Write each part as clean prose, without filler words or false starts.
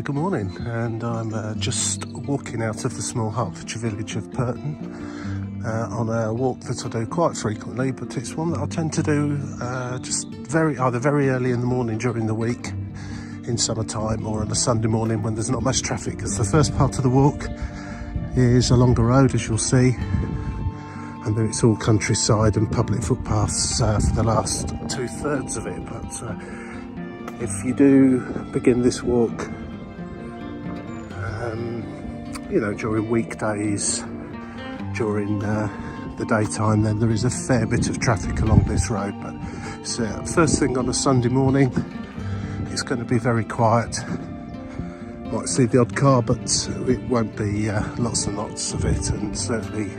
good morning, and I'm just walking out of the small Hertfordshire village of Pirton on a walk that I do quite frequently, but it's one that I tend to do just either very early in the morning during the week in summertime, or on a Sunday morning when there's not much traffic, because the first part of the walk is along the road, as you'll see, and then it's all countryside and public footpaths for the last 2/3 of it. But if you do begin this walk during weekdays, during the daytime, then there is a fair bit of traffic along this road. But first thing on a Sunday morning, it's going to be very quiet. Might see the odd car, but it won't be lots and lots of it, and certainly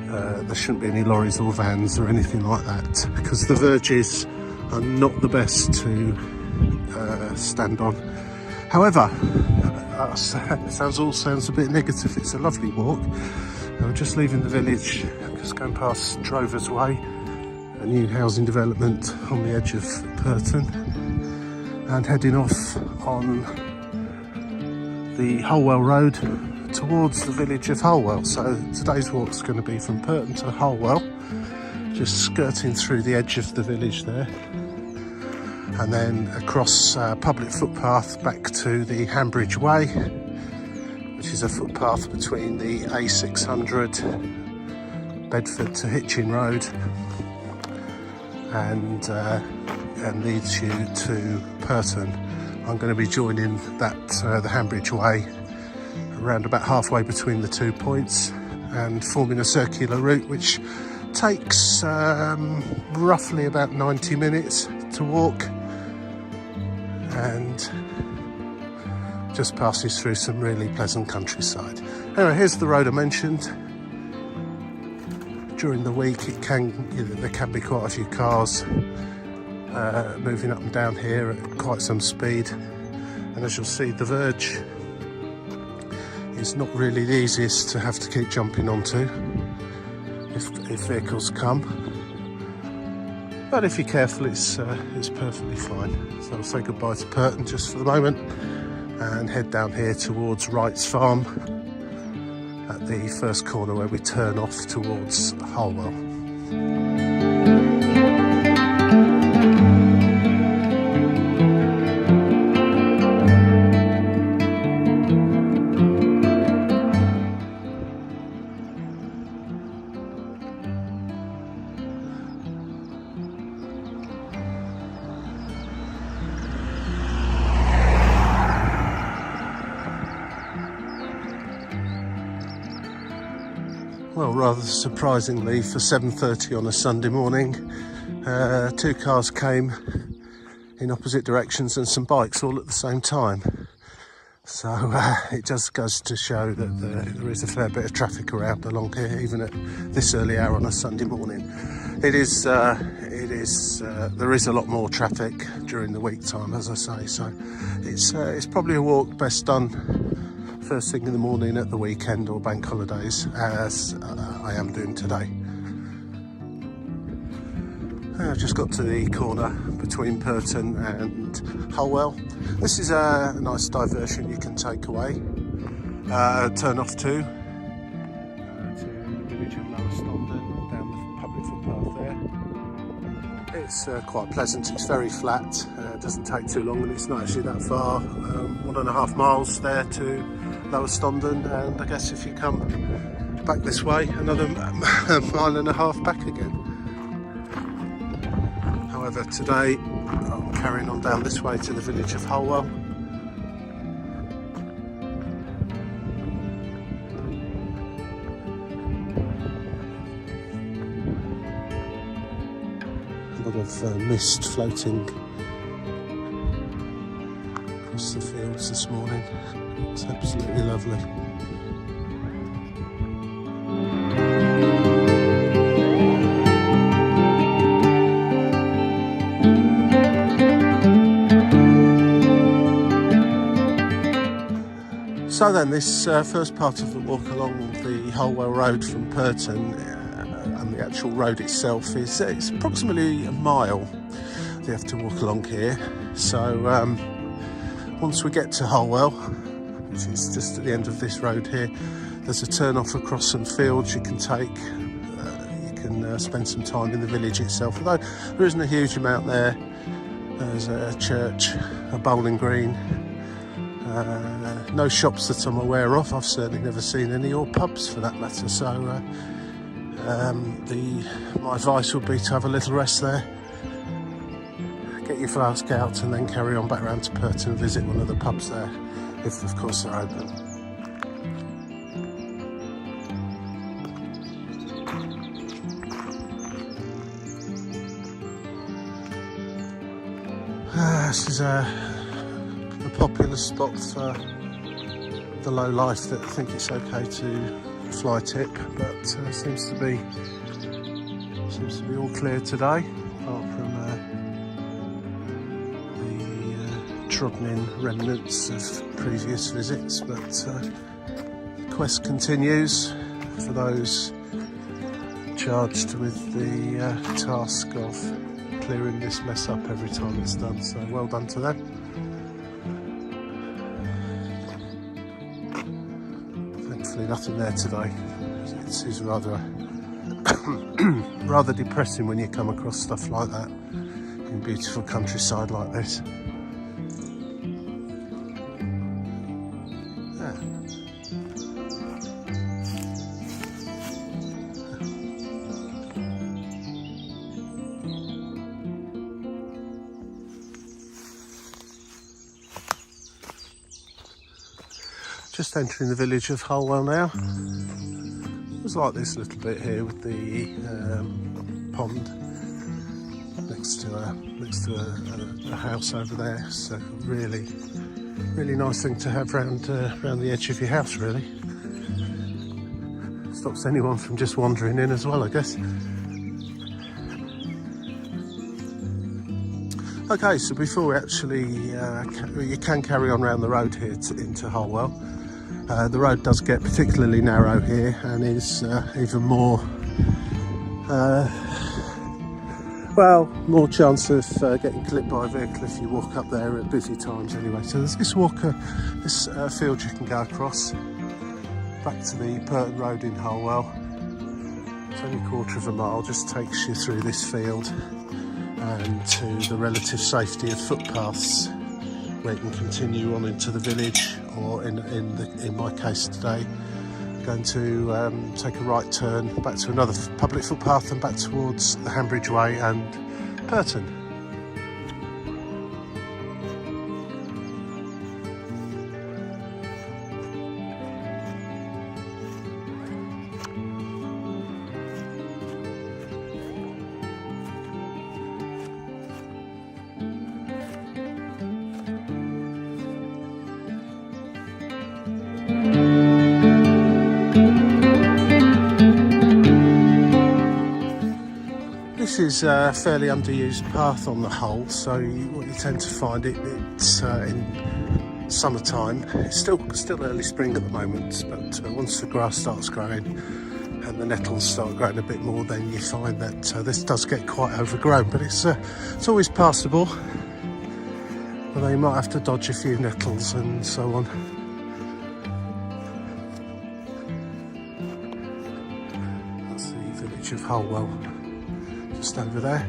there shouldn't be any lorries or vans or anything like that, because the verges are not the best to stand on. However, sounds a bit negative. It's a lovely walk. We're just leaving the village, just going past Drover's Way, a new housing development on the edge of Pirton, and heading off on the Holwell road towards the village of Holwell. So today's walk's going to be from Pirton to Holwell, just skirting through the edge of the village there, and then across public footpath back to the Hanbridge Way, which is a footpath between the A600 Bedford to Hitchin road, and leads you to Pirton. I'm going to be joining that the Hanbridge Way around about halfway between the 2 points, and forming a circular route which takes roughly about 90 minutes to walk, and just passes through some really pleasant countryside. Anyway, here's the road I mentioned. During the week there can be quite a few cars moving up and down here at quite some speed, and as you'll see, the verge is not really the easiest to have to keep jumping onto if vehicles come, but if you're careful, it's perfectly fine. So I'll say goodbye to Pirton just for the moment and head down here towards Wright's Farm at the first corner where we turn off towards Holwell. Well, rather surprisingly, for 7:30 on a Sunday morning, 2 cars came in opposite directions and some bikes all at the same time. So it just goes to show that there is a fair bit of traffic around along here, even at this early hour on a Sunday morning. There is a lot more traffic during the week time, as I say. So it's probably a walk best done first thing in the morning at the weekend or bank holidays, as I am doing today. I've just got to the corner between Pirton and Holwell. This is a nice diversion you can take away, turn off to the village of Stondon, down the public footpath there. It's quite pleasant, it's very flat, it doesn't take too long, and it's not actually that far, 1.5 miles there to Lower Stondon, and I guess if you come back this way, another 1.5 miles back again. However, today I'm carrying on down this way to the village of Holwell. A lot of mist floating across the fields this morning. It's absolutely lovely. So then, this first part of the walk along the Holwell road from Pirton, and the actual road itself it's approximately a mile you have to walk along here. So Once we get to Holwell, which is just at the end of this road here, there's a turn off across some fields you can take. You can spend some time in the village itself, although there isn't a huge amount there. There's a church, a bowling green, no shops that I'm aware of. I've certainly never seen any, or pubs for that matter, so my advice would be to have a little rest there, get your flask out, and then carry on back round to Pirton and visit one of the pubs there, if of course they're open. This is a popular spot for the low life that think it's okay to fly tip, but seems to be all clear today, apart from the trodden in remnants of previous visits. But the quest continues for those charged with the task of clearing this mess up every time it's done, so well done to them. Thankfully nothing there today. It is rather rather depressing when you come across stuff like that in beautiful countryside like this. Just entering the village of Holwell now. It was like this a little bit here with the pond next to a house over there. So really nice thing to have round the edge of your house. Really stops anyone from just wandering in as well, I guess. Okay, so before we actually you can carry on round the road here into Holwell. The road does get particularly narrow here and is even more, more chance of getting clipped by a vehicle if you walk up there at busy times anyway. So there's this field you can go across back to the Pirton Road in Holwell. It's only a quarter of a mile, just takes you through this field and to the relative safety of footpaths, where you can continue on into the village, or in my case today, going to take a right turn back to another public footpath and back towards the Hanbridge Way and Pirton. This is a fairly underused path on the whole, so what you tend to find it's in summertime. It's still early spring at the moment, but once the grass starts growing and the nettles start growing a bit more, then you find that this does get quite overgrown, but it's always passable, although you might have to dodge a few nettles and so on. That's the village of Holwell, just over there.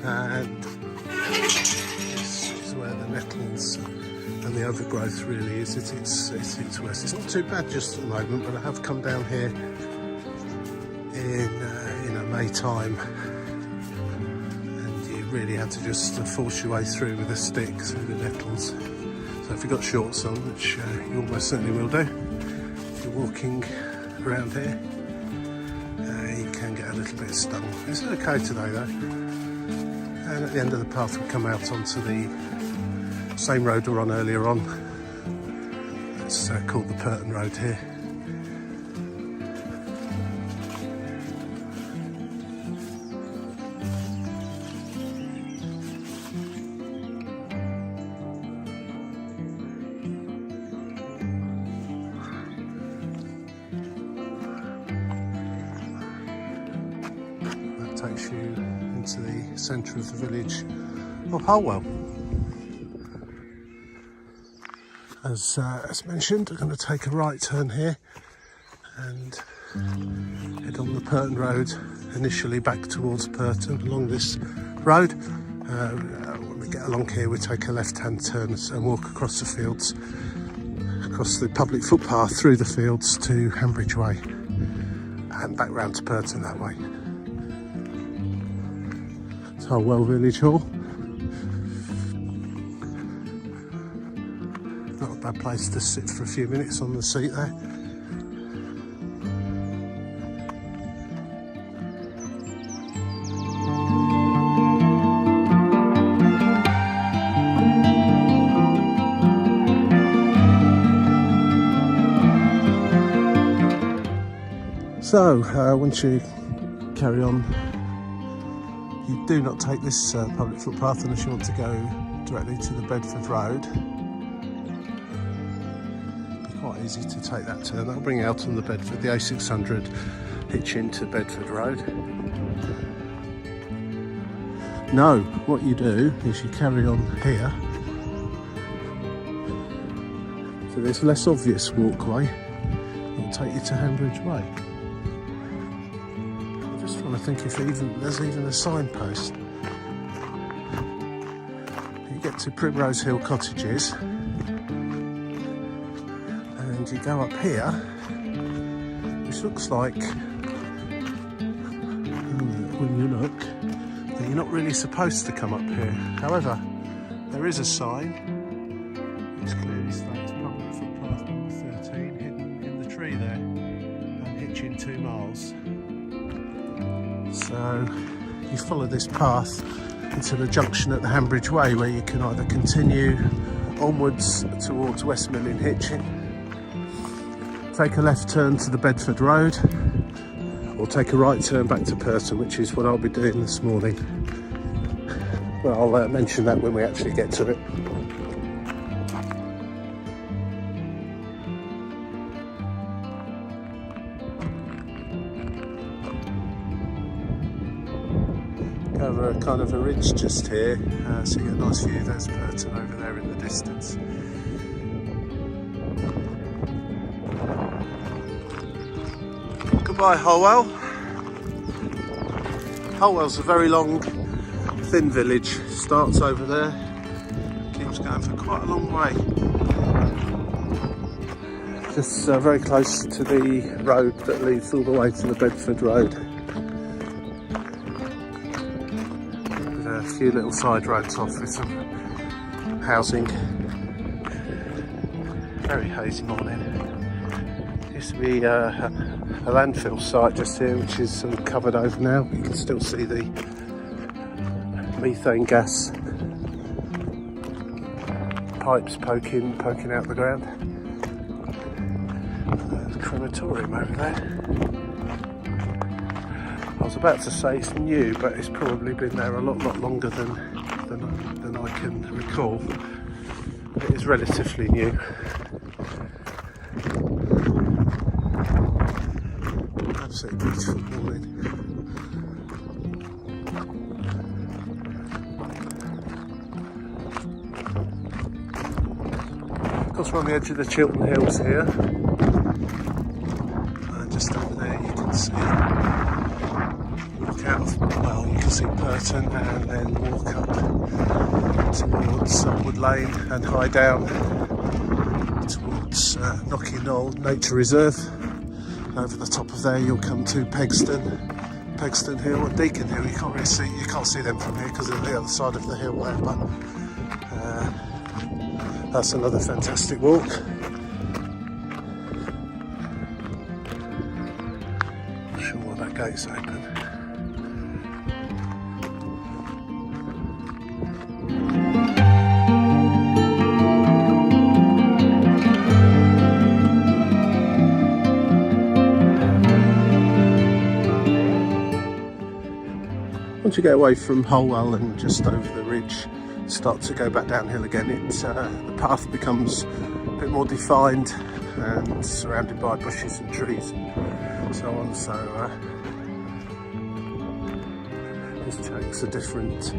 And this is where the nettles and the overgrowth really is at its worst. It's not too bad just at the moment, but I have come down here in May time, and you really had to just force your way through with a stick through the nettles. So if you've got shorts on, which you almost certainly will do if you're walking around here, you can get a little bit stung. It's okay today though. And at the end of the path we come out onto the same road we were on earlier on. It's called the Pirton Road here. takes you into the centre of the village of Holwell. As mentioned, I'm going to take a right turn here and head on the Pirton road, initially back towards Pirton along this road. When we get along here, we take a left-hand turn and walk across the fields, across the public footpath through the fields to Hambridge Way and back round to Pirton that way. It's Holwell Village Hall. Not a bad place to sit for a few minutes on the seat there. So, once you carry on, you do not take this public footpath unless you want to go directly to the Bedford Road. It'd be quite easy to take that turn. That'll bring you out on the Bedford, the A600 Hitchin to Bedford Road. No, what you do is you carry on here to this less obvious walkway. It'll take you to Hambridge Way. I think if there's even a signpost. You get to Primrose Hill Cottages and you go up here, which looks like, when you look, that you're not really supposed to come up here. However, there is a sign which clearly states public footpath number 13 hidden in the tree there, and Hitchin 2 miles. So you follow this path until a junction at the Hambridge Way, where you can either continue onwards towards Westmill in Hitchin, take a left turn to the Bedford Road, or take a right turn back to Pirton, which is what I'll be doing this morning. Well, I'll mention that when we actually get to it. Over a kind of a ridge just here, so you get a nice view. There's Pirton over there in the distance. Goodbye, Holwell. Holwell's a very long, thin village. Starts over there, keeps going for quite a long way. Just very close to the road that leads all the way to the Bedford Road. A few little side roads off with some housing. Very hazy morning. Used to be a landfill site just here, which is sort of covered over now. You can still see the methane gas pipes poking out the ground. There's a crematorium over there. I was about to say it's new, but it's probably been there a lot longer than I can recall. It is relatively new. Absolutely beautiful morning. Of course, we're on the edge of the Chiltern Hills here. Just over there you can see. Well, you can see Pirton and then walk up towards Wood Lane and high down towards Knocky Knoll Nature Reserve. Over the top of there you'll come to Pegston Hill and Deacon Hill. You can't see them from here because they're the other side of the hill there, but that's another fantastic walk. Not sure why that gate's open. Once you get away from Holwell and just over the ridge, start to go back downhill again, the path becomes a bit more defined and surrounded by bushes and trees and so on. So This takes a different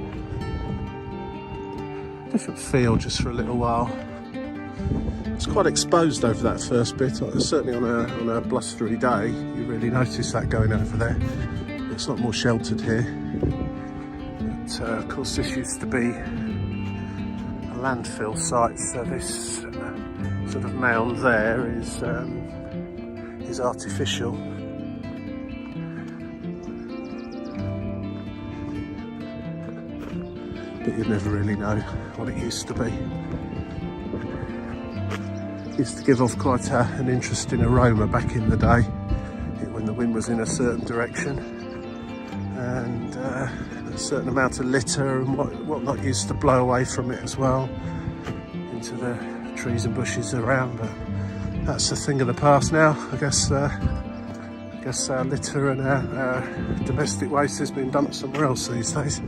feel just for a little while. It's quite exposed over that first bit. Certainly on a blustery day, you really notice that going over there. It's a lot more sheltered here. But of course, this used to be a landfill site, so this sort of mound there is artificial. But you'd never really know what it used to be. It used to give off quite an interesting aroma back in the day when the wind was in a certain direction, and a certain amount of litter and whatnot used to blow away from it as well into the trees and bushes around. But that's a thing of the past now. I guess our litter and our domestic waste has been dumped somewhere else these days.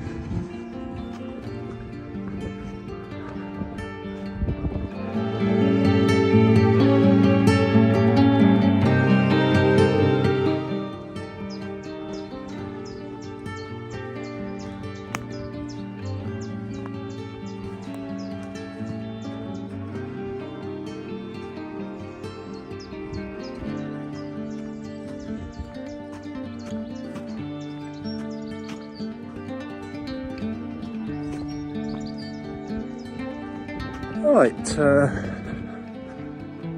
Right,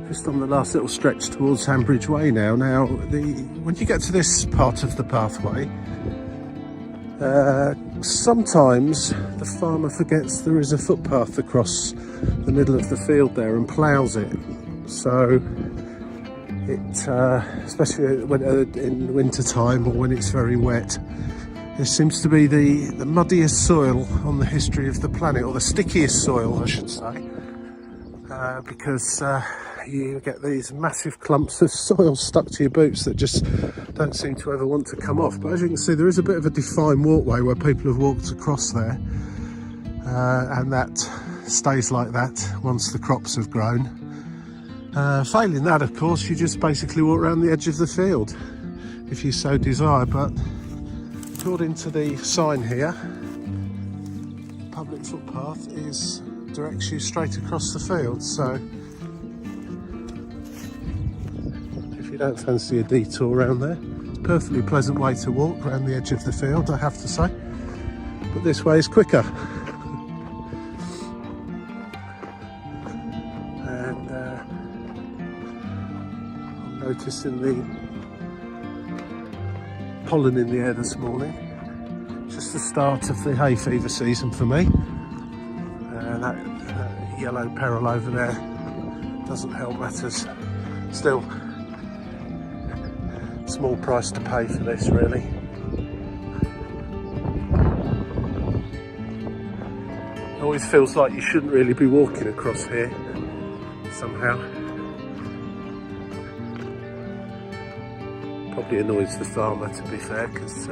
just on the last little stretch towards Hambridge Way now. Now, when you get to this part of the pathway, sometimes the farmer forgets there is a footpath across the middle of the field there and ploughs it. So it, especially when in winter time or when it's very wet, there seems to be the muddiest soil on the history of the planet, or the stickiest soil, I should say, because you get these massive clumps of soil stuck to your boots that just don't seem to ever want to come off. But as you can see, there is a bit of a defined walkway where people have walked across there, and that stays like that once the crops have grown. Failing that, of course, you just basically walk around the edge of the field if you so desire. But according to the sign here, public footpath directs you straight across the field. So if you don't fancy a detour around there, it's a perfectly pleasant way to walk around the edge of the field, I have to say. But this way is quicker. And I'm noticing the pollen in the air this morning. Just the start of the hay fever season for me. That yellow peril over there doesn't help matters. Still, small price to pay for this, really. It always feels like you shouldn't really be walking across here somehow. Probably annoys the farmer, to be fair, because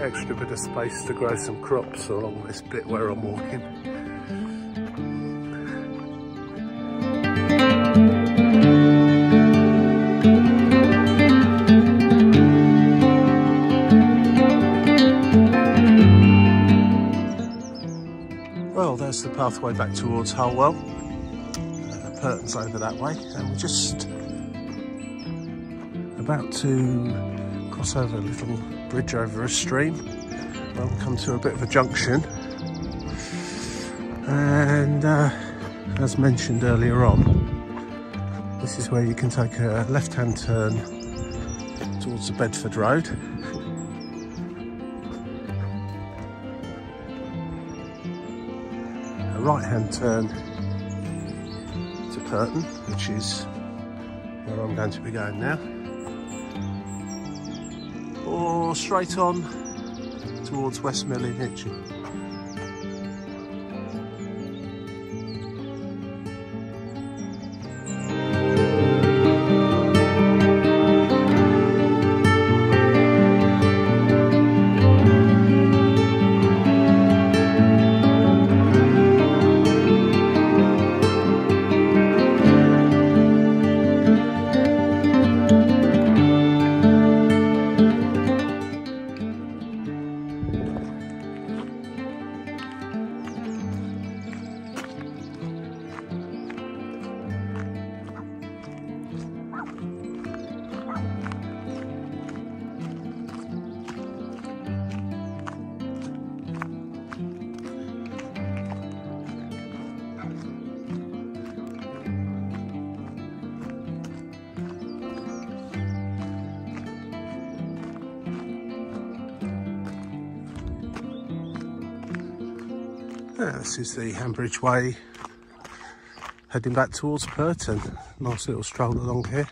extra bit of space to grow some crops along this bit where I'm walking. Well, there's the pathway back towards Holwell. Pirton's over that way, and we're just about to cross over a little bridge over a stream. We'll come to a bit of a junction, and as mentioned earlier on, this is where you can take a left-hand turn towards the Bedford Road. A right-hand turn to Pirton, which is where I'm going to be going now, or straight on towards Westmill in Hitchin. Yeah, this is the Hanbridge Way heading back towards Pirton. Nice little stroll along here.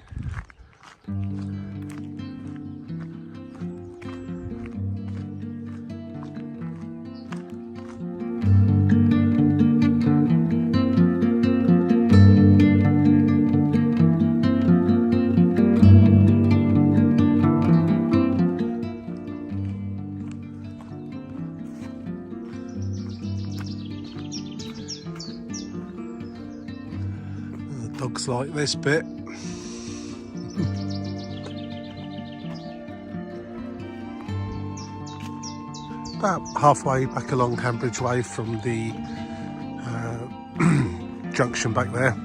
Dogs like this bit. About halfway back along Hanbridge Way from the junction back there.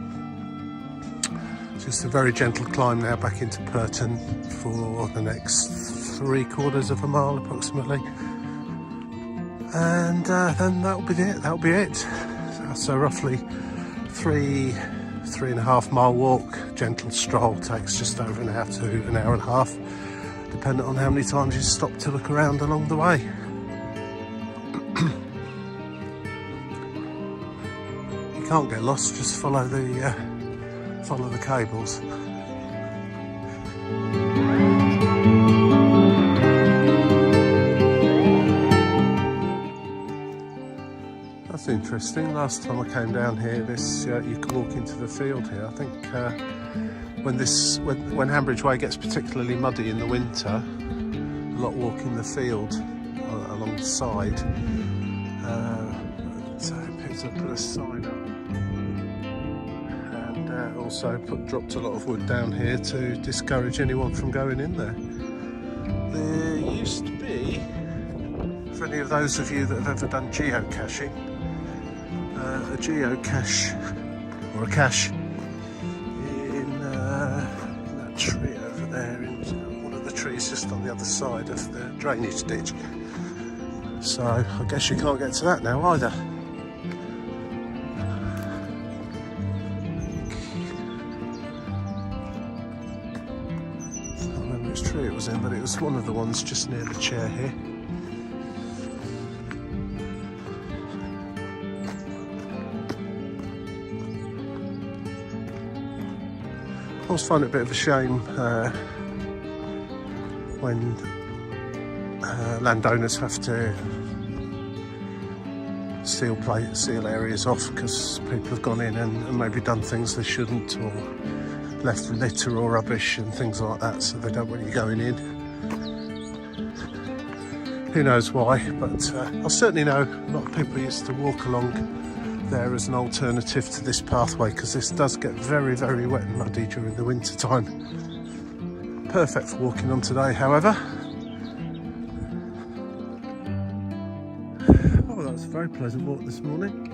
Just a very gentle climb now back into Pirton for the next 3/4 of a mile approximately. And then that'll be it. That'll be it. So roughly 3.5 mile walk, gentle stroll, takes just over an hour to an hour and a half, depending on how many times you stop to look around along the way. You can't get lost, just follow the cables. That's interesting. Last time I came down here, you could walk into the field here. I think when Hanbridge Way gets particularly muddy in the winter, a lot walk in the field along the side. So put a sign up, and also dropped a lot of wood down here to discourage anyone from going in there. There used to be, for any of those of you that have ever done geocaching, a geocache or a cache in that tree over there, in one of the trees just on the other side of the drainage ditch. So I guess you can't get to that now either. I can't remember which tree it was in, but it was one of the ones just near the chair here. I always find it a bit of a shame when landowners have to seal areas off because people have gone in and maybe done things they shouldn't, or left litter or rubbish and things like that, so they don't want you going in. Who knows why, but I certainly know a lot of people used to walk along there as an alternative to this pathway, because this does get very, very wet and muddy during the winter time. Perfect for walking on today, however. Oh, that was a very pleasant walk this morning.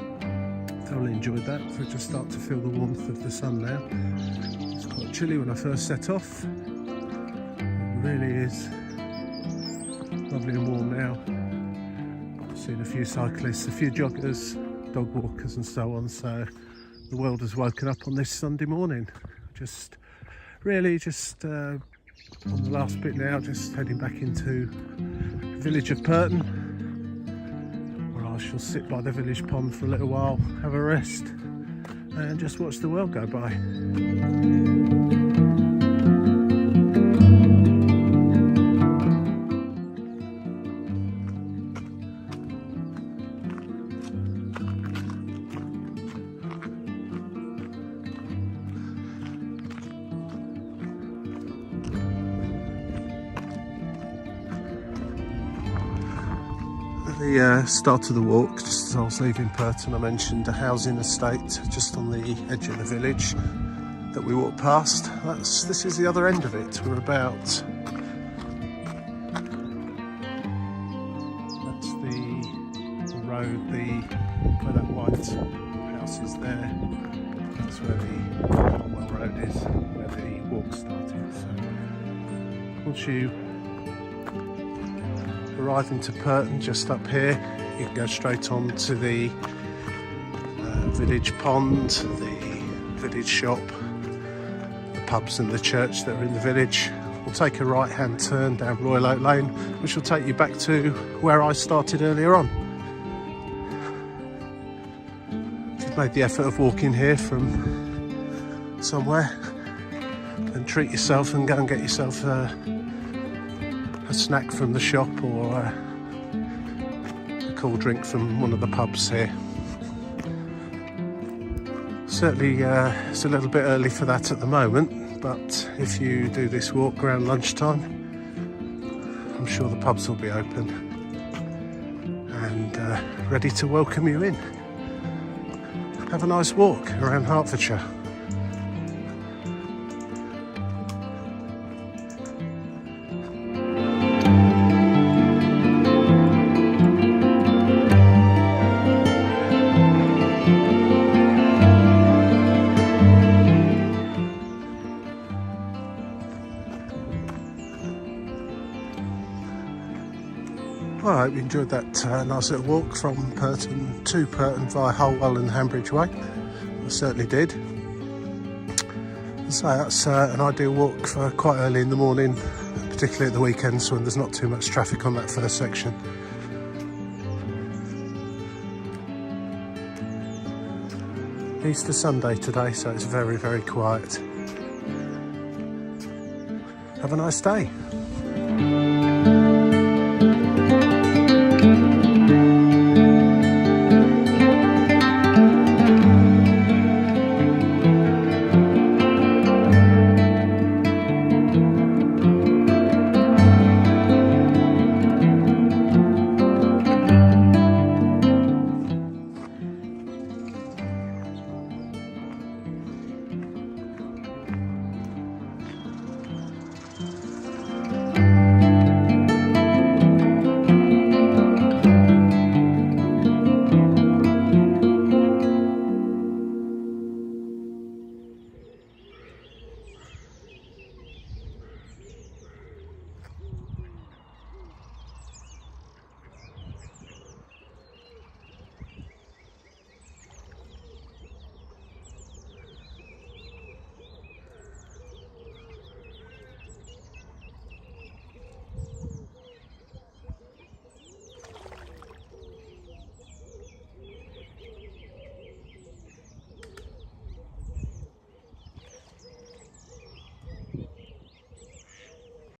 Thoroughly enjoyed that. So just start to feel the warmth of the sun now. It's quite chilly when I first set off. It really is lovely and warm now. I've seen a few cyclists, a few joggers, dog walkers and so on, so the world has woken up on this Sunday morning. Just on the last bit now, just heading back into the village of Pirton, where I shall sit by the village pond for a little while, have a rest and just watch the world go by. The start of the walk, just as I was leaving Pirton, I mentioned a housing estate just on the edge of the village that we walked past. This is the other end of it. We're about, that's the road, where that white house is there. That's where the Holwell road is, where the walk started. So once you arrive into Pirton, just up here, you can go straight on to the village pond, the village shop, the pubs and the church that are in the village. We'll take a right hand turn down Royal Oak Lane, which will take you back to where I started earlier on. you've made the effort of walking here from somewhere, then treat yourself and go and get yourself a snack from the shop or a cool drink from one of the pubs here. Certainly it's a little bit early for that at the moment, but if you do this walk around lunchtime, I'm sure the pubs will be open and ready to welcome you in. Have a nice walk around Hertfordshire. Well, I hope you enjoyed that nice little walk from Pirton to Pirton via Holwell and Hanbridge Way. I certainly did. So that's an ideal walk for quite early in the morning, particularly at the weekends when there's not too much traffic on that first section. Easter Sunday today, so it's very, very quiet. Have a nice day.